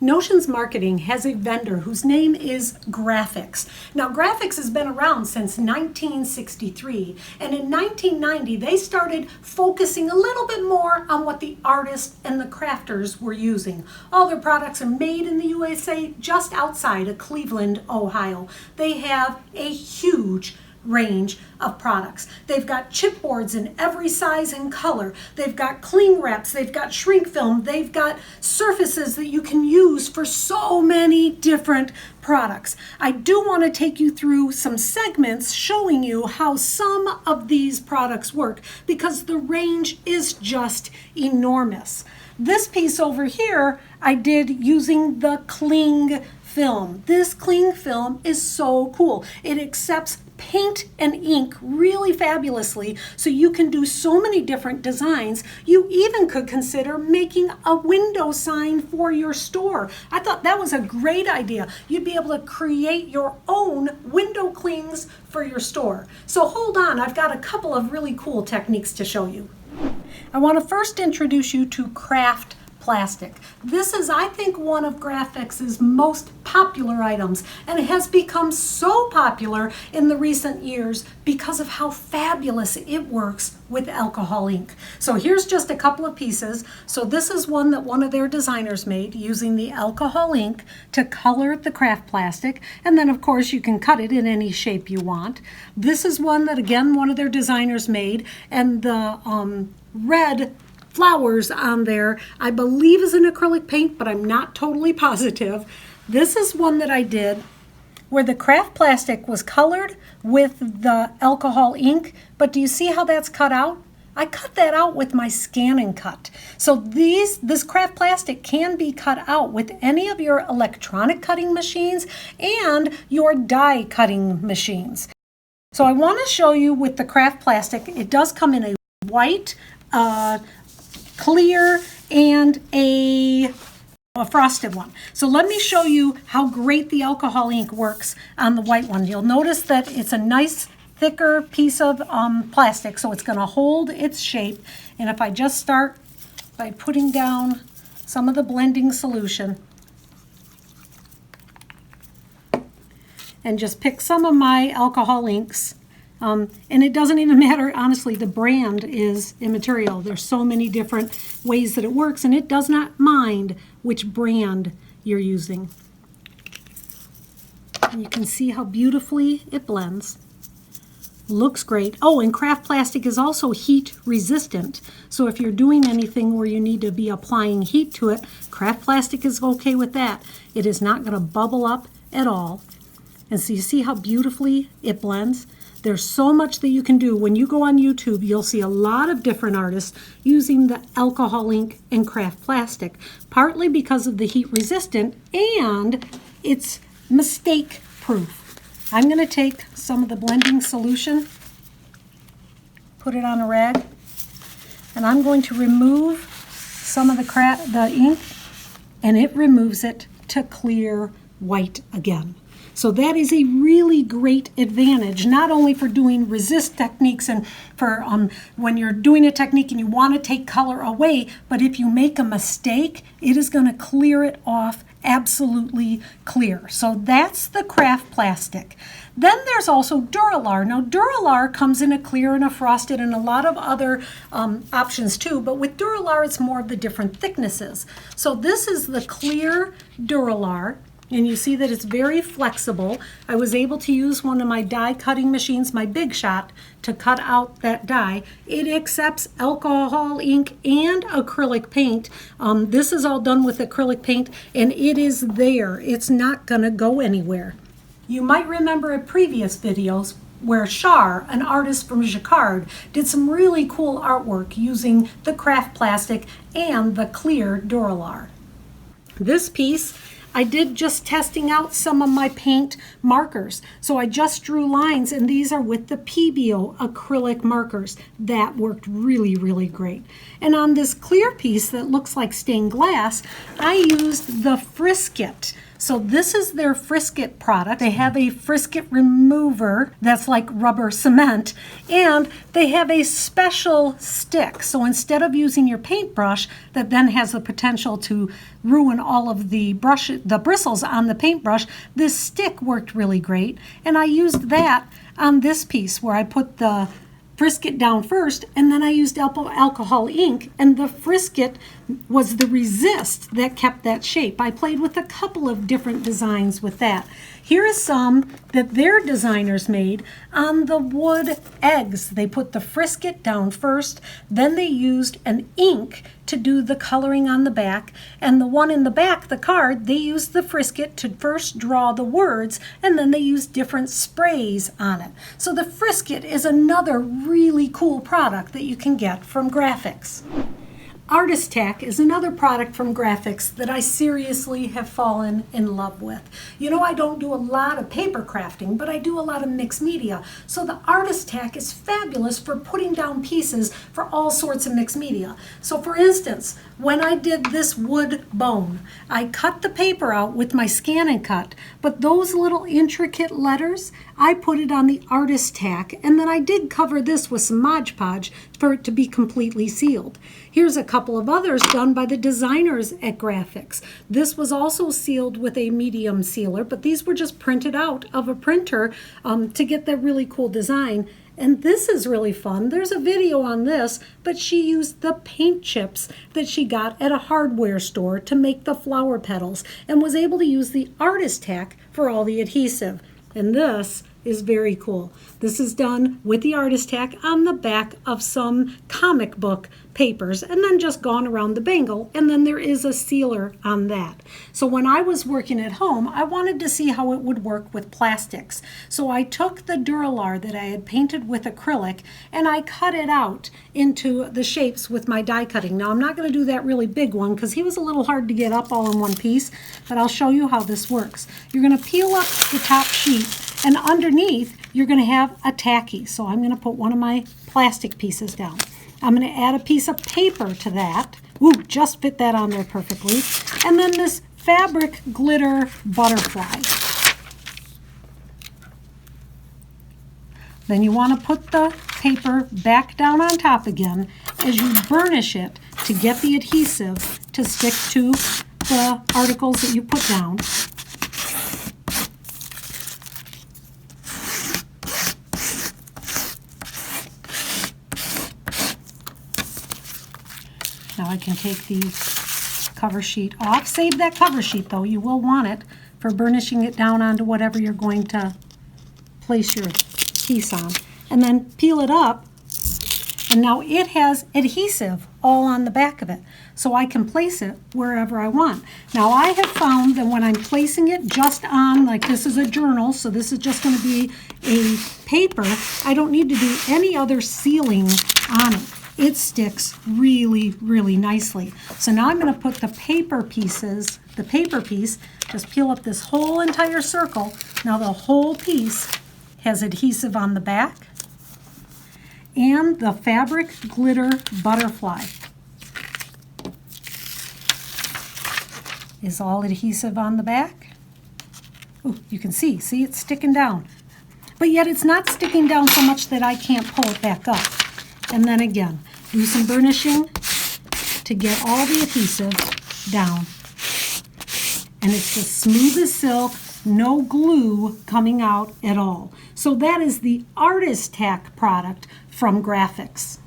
Notions Marketing has a vendor whose name is Grafix. Now, Grafix has been around since 1963, and in 1990 they started focusing a little bit more on what the artists and the crafters were using. All their products are made in the USA, just outside of Cleveland, Ohio. They have a huge range of products. They've got chipboards in every size and color. They've got cling wraps. They've got shrink film. They've got surfaces that you can use for so many different products. I do want to take you through some segments showing you how some of these products work because the range is just enormous. This piece over here I did using the cling film. This cling film is so cool. It accepts paint and ink really fabulously, so you can do so many different designs. You even could consider making a window sign for your store. I thought that was a great idea. You'd be able to create your own window clings for your store. So hold on, I've got a couple of really cool techniques to show you. I want to first introduce you to craft plastic. This is, I think, one of Grafix's most popular items, and it has become so popular in the recent years because of how fabulous it works with alcohol ink. So here's just a couple of pieces. So this is one that one of their designers made using the alcohol ink to color the craft plastic, and then of course you can cut it in any shape you want. This is one that again one of their designers made, and the red flowers on there, I believe is an acrylic paint, but I'm not totally positive. This is one that I did where the craft plastic was colored with the alcohol ink, but do you see how that's cut out? I cut that out with my scan and cut. So this craft plastic can be cut out with any of your electronic cutting machines and your die cutting machines. So I want to show you with the craft plastic, it does come in a white, clear, and a frosted one. So let me show you how great the alcohol ink works on the white one. You'll notice that it's a nice thicker piece of plastic, so it's going to hold its shape. And if I just start by putting down some of the blending solution and just pick some of my alcohol inks. And it doesn't even matter, honestly, the brand is immaterial. There's so many different ways that it works, and it does not mind which brand you're using. And you can see how beautifully it blends. Looks great. Oh, and craft plastic is also heat resistant. So if you're doing anything where you need to be applying heat to it, craft plastic is okay with that. It is not going to bubble up at all. And so you see how beautifully it blends? There's so much that you can do. When you go on YouTube, you'll see a lot of different artists using the alcohol ink and craft plastic, partly because of the heat resistant and it's mistake proof. I'm going to take some of the blending solution, put it on a rag, and I'm going to remove some of the ink, and it removes it to clear white again. So that is a really great advantage, not only for doing resist techniques and for when you're doing a technique and you want to take color away, but if you make a mistake, it is going to clear it off absolutely clear. So that's the craft plastic. Then there's also Duralar. Now Duralar comes in a clear and a frosted and a lot of other options too, but with Duralar it's more of the different thicknesses. So this is the clear Duralar. And you see that it's very flexible. I was able to use one of my die cutting machines, my Big Shot, to cut out that die. It accepts alcohol ink and acrylic paint. This is all done with acrylic paint, and it is there. It's not gonna go anywhere. You might remember in previous videos where Char, an artist from Jacquard, did some really cool artwork using the craft plastic and the clear Duralar. This piece I did just testing out some of my paint markers. So I just drew lines, and these are with the PBO acrylic markers. That worked really, really great. And on this clear piece that looks like stained glass, I used the Frisket So this is their frisket product. They have a frisket remover that's like rubber cement, and they have a special stick. So instead of using your paintbrush that then has the potential to ruin all of the bristles on the paintbrush, this stick worked really great. And I used that on this piece where I put the frisket down first, and then I used alcohol ink, and the frisket was the resist that kept that shape. I played with a couple of different designs with that. Here is some that their designers made on the wood eggs. They put the frisket down first, then they used an ink to do the coloring on the back, and the one in the back, the card, they used the frisket to first draw the words, and then they used different sprays on it. So the frisket is another really cool product that you can get from Grafix. Artist Tack is another product from Grafix that I seriously have fallen in love with. You know, I don't do a lot of paper crafting, but I do a lot of mixed media. So the Artist Tack is fabulous for putting down pieces for all sorts of mixed media. So for instance, when I did this wood bone, I cut the paper out with my Scan and Cut, but those little intricate letters, I put it on the Artist Tack, and then I did cover this with some Mod Podge for it to be completely sealed. Here's a couple of others done by the designers at Grafix. This was also sealed with a medium sealer, but these were just printed out of a printer to get that really cool design. And this is really fun. There's a video on this, but she used the paint chips that she got at a hardware store to make the flower petals and was able to use the Artist Tack for all the adhesive. And this is very cool. This is done with the Artist Tack on the back of some comic book papers and then just gone around the bangle, and then there is a sealer on that. So when I was working at home, I wanted to see how it would work with plastics. So I took the Duralar that I had painted with acrylic and I cut it out into the shapes with my die cutting. Now I'm not going to do that really big one because he was a little hard to get up all in one piece, but I'll show you how this works. You're going to peel up the top sheet, and underneath you're going to have a tacky. So I'm going to put one of my plastic pieces down. I'm going to add a piece of paper to that. Ooh, just fit that on there perfectly. And then this fabric glitter butterfly. Then you want to put the paper back down on top again as you burnish it to get the adhesive to stick to the articles that you put down. Now I can take the cover sheet off. Save that cover sheet though. You will want it for burnishing it down onto whatever you're going to place your piece on. And then peel it up, and now it has adhesive all on the back of it. So I can place it wherever I want. Now I have found that when I'm placing it just on, like this is a journal, so this is just going to be a paper, I don't need to do any other sealing on it. It sticks really, really nicely. So now I'm going to put the paper pieces, the paper piece, just peel up this whole entire circle. Now the whole piece has adhesive on the back and the fabric glitter butterfly is all adhesive on the back. Oh, you can see it's sticking down. But yet it's not sticking down so much that I can't pull it back up. And then again, do some burnishing to get all the adhesive down. And it's just smooth as silk, no glue coming out at all. So that is the Artist Tack product from Grafix.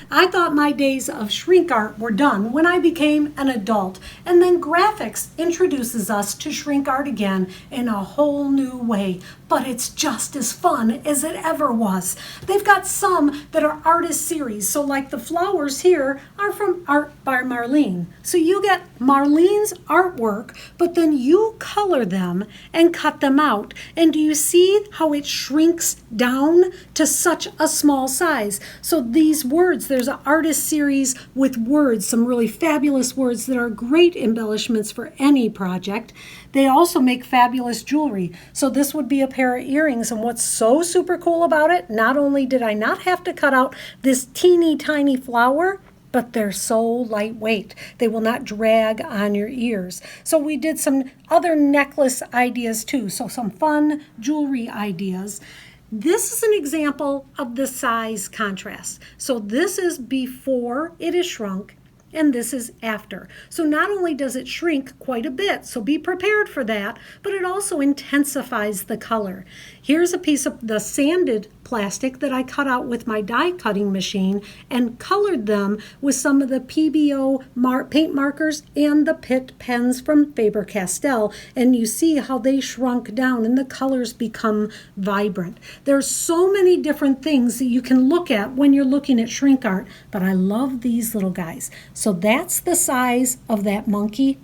I thought my days of shrink art were done when I became an adult, and then Grafix introduces us to shrink art again in a whole new way, but it's just as fun as it ever was. They've got some that are artist series, so like the flowers here are from Art by Marlene. So you get Marlene's artwork, but then you color them and cut them out. And do you see how it shrinks down to such a small size? So these words, there's an artist series with words, some really fabulous words that are great embellishments for any project. They also make fabulous jewelry. So this would be a pair of earrings, and what's so super cool about it, not only did I not have to cut out this teeny tiny flower, but they're so lightweight. They will not drag on your ears. So we did some other necklace ideas too. So some fun jewelry ideas. This is an example of the size contrast. So this is before it is shrunk, and this is after. So not only does it shrink quite a bit, so be prepared for that, but it also intensifies the color. Here's a piece of the sanded plastic that I cut out with my die cutting machine and colored them with some of the PBO paint markers and the Pitt pens from Faber-Castell, and you see how they shrunk down and the colors become vibrant. There's so many different things that you can look at when you're looking at shrink art, but I love these little guys. So that's the size of that monkey.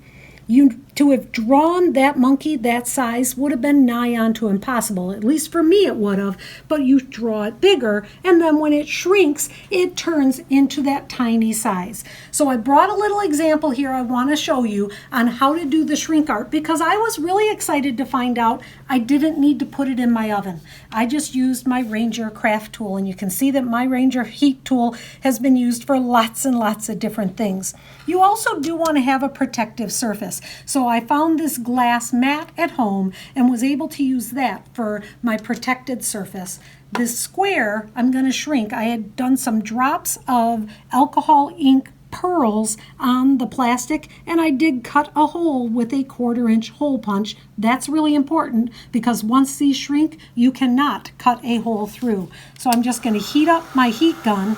To have drawn that monkey that size would have been nigh on to impossible. At least for me it would have. But you draw it bigger, and then when it shrinks, it turns into that tiny size. So I brought a little example here I want to show you on how to do the shrink art, because I was really excited to find out I didn't need to put it in my oven. I just used my Ranger craft tool, and you can see that my Ranger heat tool has been used for lots and lots of different things. You also do want to have a protective surface. So I found this glass mat at home and was able to use that for my protected surface. This square I'm going to shrink. I had done some drops of alcohol ink pearls on the plastic, and I did cut a hole with a 1/4-inch hole punch. That's really important because once these shrink, you cannot cut a hole through. So I'm just going to heat up my heat gun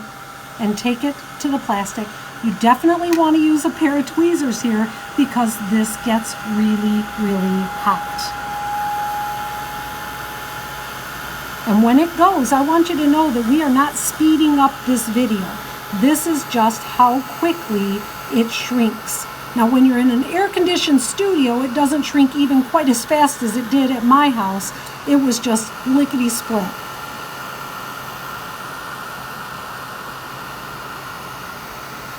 and take it to the plastic. You definitely want to use a pair of tweezers here because this gets really, really hot. And when it goes, I want you to know that we are not speeding up this video. This is just how quickly it shrinks. Now, when you're in an air-conditioned studio, it doesn't shrink even quite as fast as it did at my house. It was just lickety-split.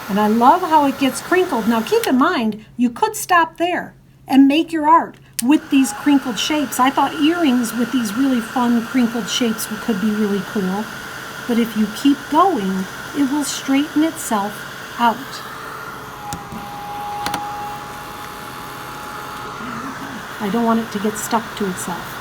And I love how it gets crinkled. Now keep in mind, you could stop there and make your art with these crinkled shapes. I thought earrings with these really fun crinkled shapes could be really cool. But if you keep going, it will straighten itself out. I don't want it to get stuck to itself.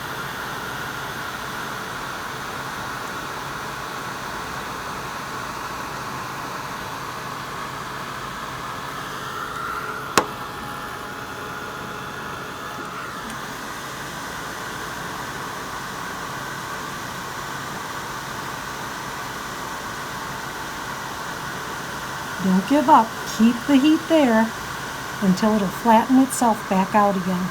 Don't give up. Keep the heat there until it'll flatten itself back out again.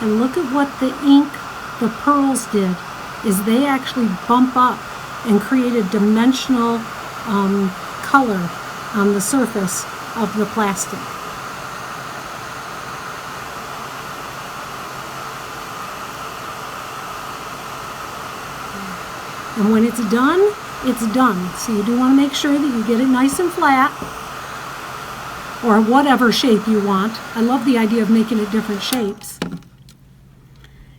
And look at what the ink, the pearls did, is they actually bump up and create a dimensional color on the surface of the plastic. And when it's done, it's done. So you do want to make sure that you get it nice and flat, or whatever shape you want. I love the idea of making it different shapes.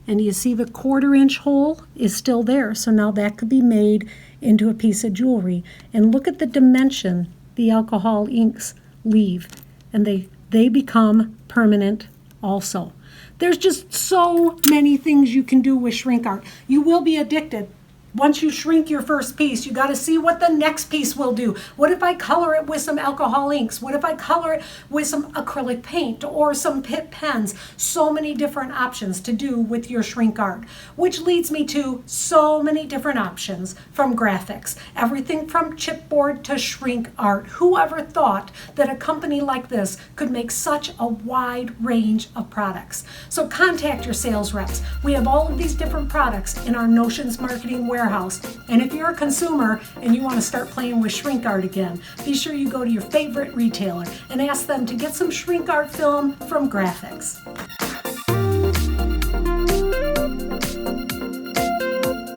And you see the 1/4-inch hole is still there, so now that could be made into a piece of jewelry. And look at the dimension the alcohol inks leave, and they become permanent also. There's just so many things you can do with shrink art. You will be addicted. Once you shrink your first piece, you got to see what the next piece will do. What if I color it with some alcohol inks? What if I color it with some acrylic paint or some Pitt pens? So many different options to do with your shrink art, which leads me to so many different options from Grafix. Everything from chipboard to shrink art. Whoever thought that a company like this could make such a wide range of products? So contact your sales reps. We have all of these different products in our Notions Marketing warehouse. And if you're a consumer and you want to start playing with shrink art again, be sure you go to your favorite retailer and ask them to get some shrink art film from Grafix.